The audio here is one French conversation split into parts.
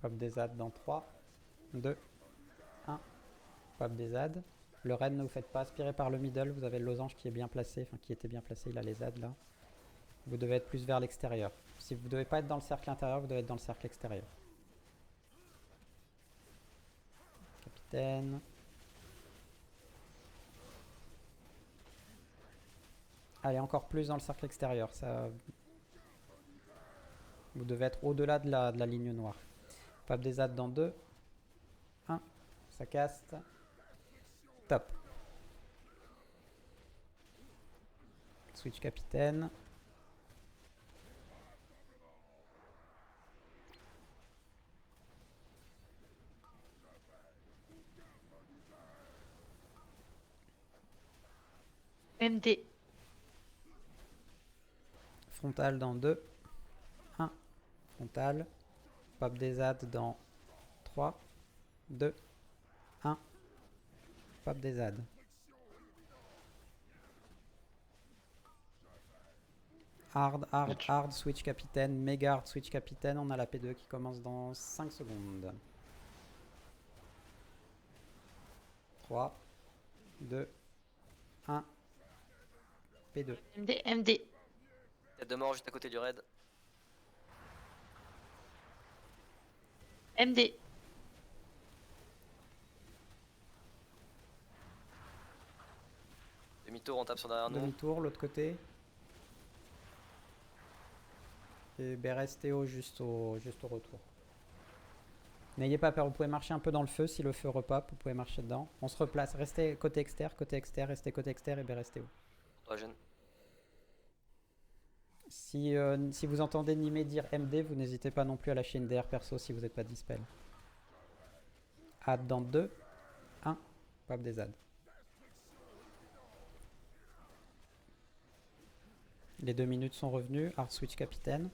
Pop des ZAD dans 3, 2, 1. Pop des ZAD. Le raid, ne vous faites pas aspirer par le middle. Vous avez le losange qui est bien placé, enfin qui était bien placé, il a les ZAD là. Vous devez être plus vers l'extérieur. Si vous ne devez pas être dans le cercle intérieur, vous devez être dans le cercle extérieur. Capitaine. Allez, encore plus dans le cercle extérieur. Ça... Vous devez être au-delà de la ligne noire. Pop des ZAD dans 2, 1. Ça caste. Top. Switch capitaine. MD. Frontal dans 2, 1. Frontal. Pop des ZAD dans 3, 2, 1. Pop des ZAD. Hard, hard, hard, switch capitaine, méga hard, switch capitaine. On a la P2 qui commence dans 5 secondes. 3, 2, 1. P2. MD. MD. Tête de mort juste à côté du raid. MD. Demi-tour, on tape sur derrière nous. Demi-tour, l'autre côté. Et Beres Théo juste au retour. N'ayez pas peur, vous pouvez marcher un peu dans le feu. Si le feu repop, vous pouvez marcher dedans. On se replace, restez côté externe, restez côté externe et Beres Théo. Toi, jeune. Si vous entendez Nimé dire MD, vous n'hésitez pas non plus à lâcher une DR perso si vous n'êtes pas dispel. Add dans 2, 1, pop des ads. Les 2 minutes sont revenues. Hard switch capitaine.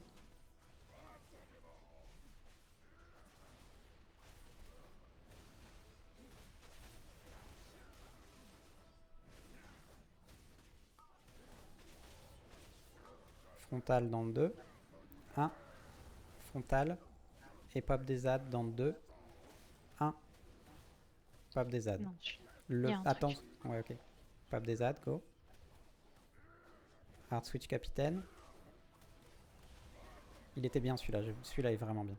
Frontal dans 2, 1, frontal. Et pop des ads dans 2, 1, pop des ads. Non, Attends, ouais, ok. Pop des ads, go. Hard switch capitaine. Il était bien celui-là, celui-là est vraiment bien.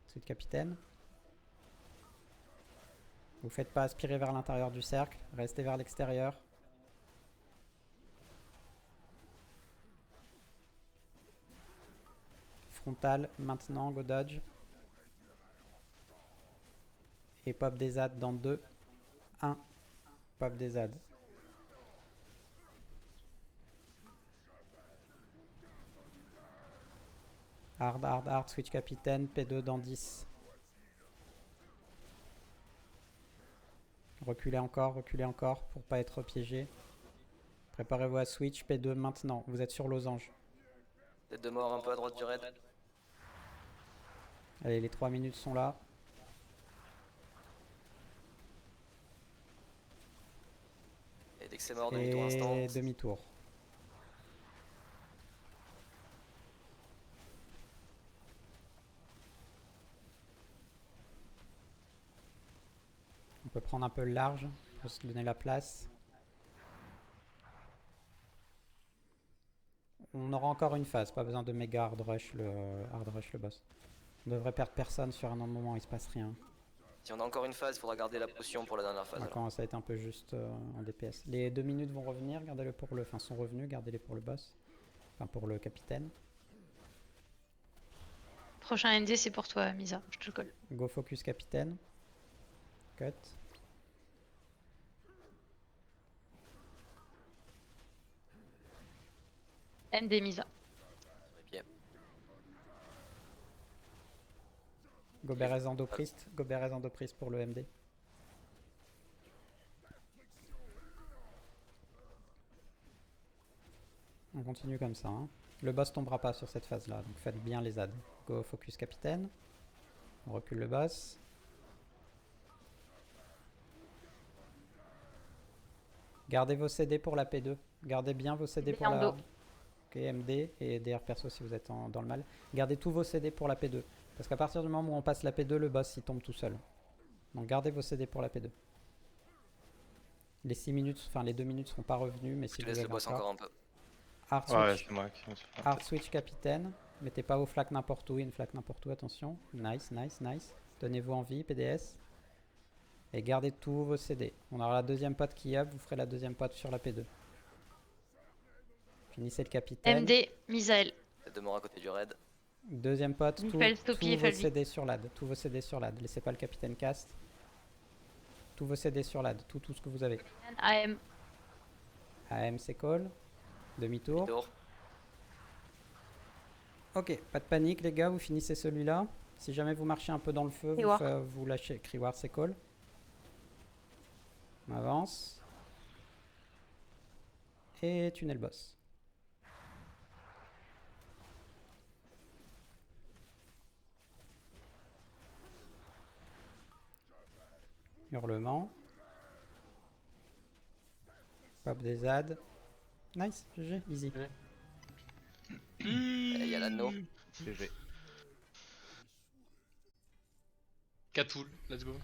Switch capitaine. Vous faites pas aspirer vers l'intérieur du cercle, restez vers l'extérieur. Frontal maintenant, go dodge. Et pop des ads dans 2, 1, pop des ads. Hard, hard, hard, switch capitaine, P2 dans 10. Reculez encore pour pas être piégé. Préparez-vous à switch, P2 maintenant, vous êtes sur losange. Tête de mort un peu à droite du raid. Allez, les 3 minutes sont là. Et dès que c'est mort, demi-tour instant. Et demi-tour. On peut prendre un peu le large pour se donner la place. On aura encore une phase, pas besoin de méga hard rush le boss. On devrait perdre personne sur un moment, il se passe rien. Si on a encore une phase, il faudra garder la potion pour la dernière phase. Ça commence à être un peu juste en DPS. Les 2 minutes vont revenir, gardez-le pour le... Enfin, sont revenus, gardez-les pour le boss. Enfin, pour le capitaine. Prochain MD, c'est pour toi, Misa. Je te le colle. Go focus capitaine. Cut. MD, Misa. Sur les pieds. Goberez Endopriest. Goberez Endopriest pour le MD. On continue comme ça. Hein. Le boss tombera pas sur cette phase là, donc faites bien les ads. Go focus capitaine. On recule le boss. Gardez vos CD pour la P2. Gardez bien vos CD pour la... Ok, MD et DR perso si vous êtes dans le mal. Gardez tous vos CD pour la P2. Parce qu'à partir du moment où on passe la P2, le boss il tombe tout seul. Donc gardez vos CD pour la P2. Les 6 minutes, enfin les 2 minutes seront pas revenus, mais Je si te vous laisse avez le boss encore un peu. Hard Ouais, switch, c'est moi qui me suis planté. hard switch capitaine. Mettez pas vos flaques n'importe où, une flaque n'importe où, attention. Nice, nice, nice. Tenez-vous en vie, PDS. Et gardez tous vos CD. On aura la deuxième pote qui up, vous ferez la deuxième pote sur la P2. Finissez le capitaine. MD, Misaël. Tête de mort à côté du raid. Deuxième pote, Nifel, tous Stoppie et vos Falvi. CD sur l'AD. Tous vos CD sur l'AD. Laissez pas le capitaine cast. Tous vos CD sur l'AD. Tout ce que vous avez. AM. AM c'est call. Demi-tour. Tour. Ok, pas de panique les gars, vous finissez celui-là. Si jamais vous marchez un peu dans le feu, Kriwar. vous lâchez. Kriwar c'est call. On avance. Et tunnel boss. Hurlement. Pop des ZAD. Nice, GG, easy. Il y a l'anneau. GG. Catoul, let's go.